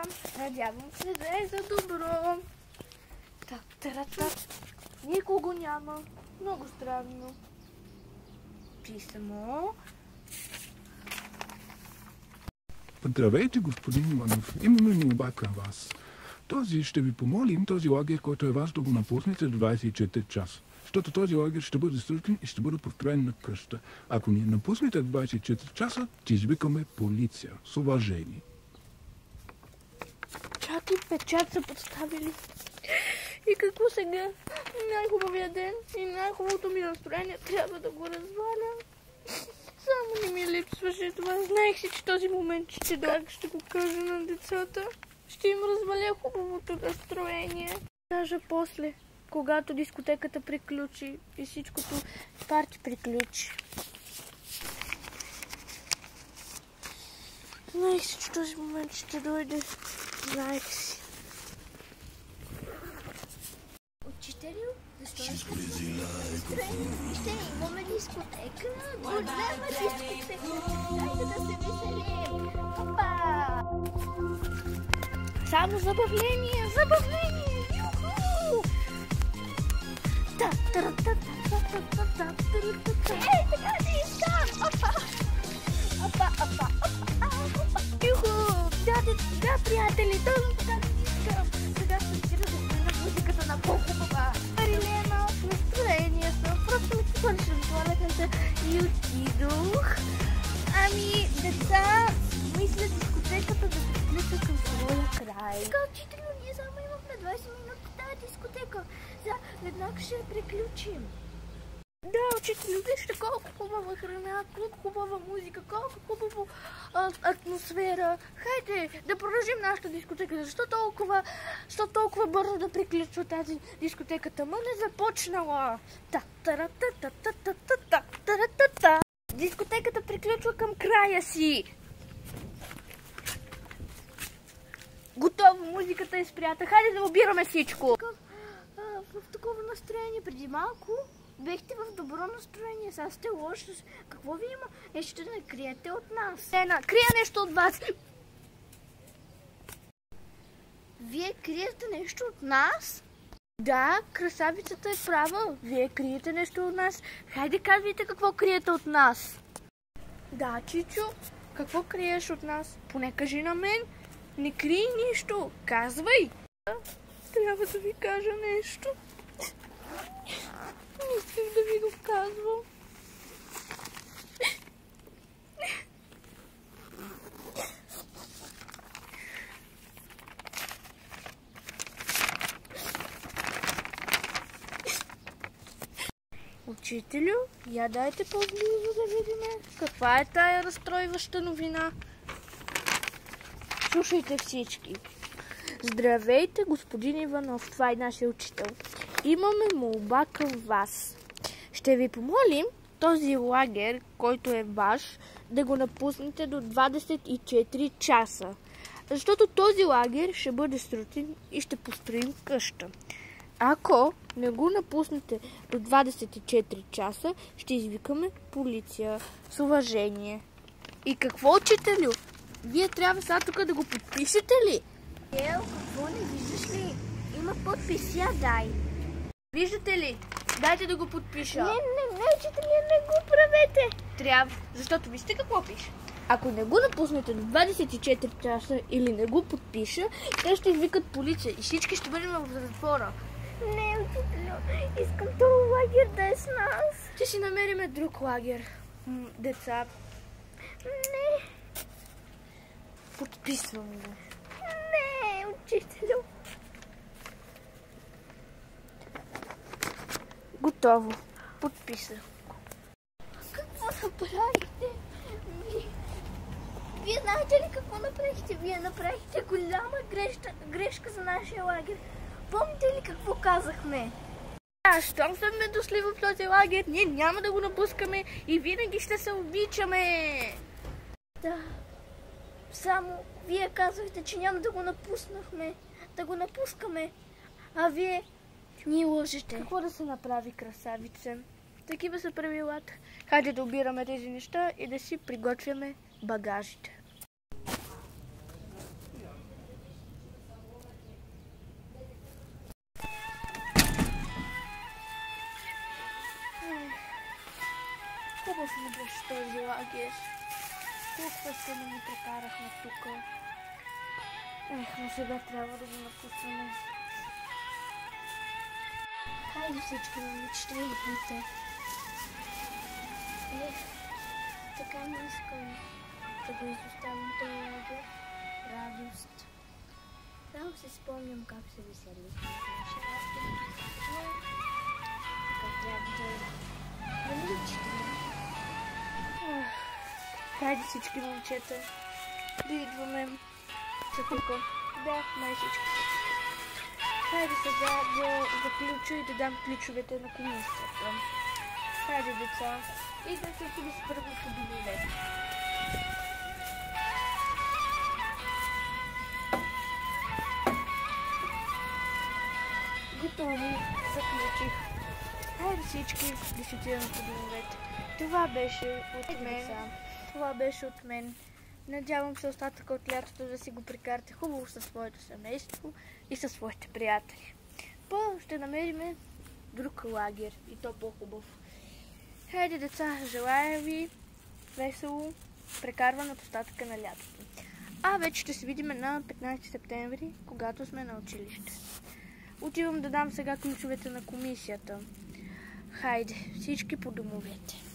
Папа, надявам се да е за добро. Так. Никого няма. Много странно. Писмо. Здравейте, господин Иванов. Имаме молба към вас. Ще ви помолим този лагер, който е вас, да го напуснете до 24 часа. Защото този лагер ще бъде срутен и ще бъде построен на къща. Ако ни напуснете 24 часа, ще извикаме полиция. С уважение. Чак и печат са подставили. И какво сега? Най-хубавия ден и най-хубавото ми настроение трябва да го разваля. Само не ми липсваше това. Знаех си, че този момент ще дойде, ще го кажа на децата. Ще им разваля хубавото настроение. Даже после, когато дискотеката приключи и всичкото парти приключи. Знаех си, че този момент ще дойде. Знаех си. Учителю, защо ще имаме дискотека? Голяма дискотека. Дайте да се веселим. Папа! Само забавление! Юху! Ей, така не искам! Апа! Юху! Да, приятели, точно така не искам! Сега ще спира да сменя музиката на по-хубава. Арилена, настроение съм. Просто ми се свърши на туалетната и отидох. Ами, деца, мисля дискотеката да се приключва към своя край. Така, учителю, ние само имахме 20 минути тази дискотека. Веднага ще я приключим. Да, учителю, вижте колко хубава храна, колко хубава музика, колко хубава атмосфера. Хайде да продължим нашата дискотека. Защо толкова бързо да приключва тази дискотеката? Ма не започнала. Дискотеката приключва към края си. Готово, музиката е спрята. Хайде да обираме всичко. В такова настроение преди малко бехте в добро настроение. Сега сте лоши. Какво ви има? Нещо да не криете от нас. Крия нещо от вас. Вие криете нещо от нас? Да, красавицата е права. Вие криете нещо от нас. Хайде казвайте какво криете от нас. Да, Чичо, какво криеш от нас? Поне кажи на мен. Не крий нищо. Казвай. Трябва да ви кажа нещо. Не исках да ви го казвам. Учителю, я дайте по-близо да видим каква е тая разстройваща новина. Слушайте всички. Здравейте, господин Иванов, това е нашия учител. Имаме молба към вас. Ще ви помолим този лагер, който е ваш, да го напуснете до 24 часа. Защото този лагер ще бъде срутен и ще построим къща. Ако не го напуснете до 24 часа, ще извикаме полиция. С уважение. И какво, учителю? Вие трябва сега тук да го подпишете ли? Какво не виждаш ли? Има подпис, я дай. Виждате ли? Дайте да го подпиша. Не, учителю, не го правете. Трябва, защото вижте какво пише. Ако не го напуснете до 24 часа или не го подпиша, те ще извикат полиция и всички ще бъдем в затвора. Не, учителю, искам този лагер да е с нас. Ще си намериме друг лагер. Деца. Не. Подписвам го. Не, учителю. Готово. Подписах. Какво направихте? Вие знаете ли какво направихте? Вие направихте голяма грешка за нашия лагер. Помните ли какво казахме? Щом сме дошли в този лагер, ние няма да го напускаме и винаги ще се обичаме. Да. Само вие казахте, че няма да го напускаме. А вие ни лъжете. Какво да се направи, красавице? Такива са правилата. Хайде да обираме тези неща и да си приготвяме багажите. Хубав ми беше този лагер. Толкова се не ни прекарахме тук. Но сега трябва да го напуснем. Хайде всички момичета, идвайте. Така не искам да го изоставям този лагер. Радост. Само се спомням как се веселихме в нашия лагер. Така трябва да намичите. Хайде всички момчета да идваме за тук. Бяхме всички. Хайде сега да заключа и да дам ключовете на комисията. Хайде, деца, идвайте и да се първо по домовете. Готови, заключих. Хайде всички да си отидем по домовете. Това беше от мен. Надявам се остатъка от лятото да си го прекарате хубаво със своето семейство и със своите приятели. Ще намерим друг лагер и то по-хубав. Хайде, деца, желая ви весело прекарване от остатъка на лятото. Вече ще се видим на 15 септември, когато сме на училище. Отивам да дам сега ключовете на комисията. Хайде, всички по домовете.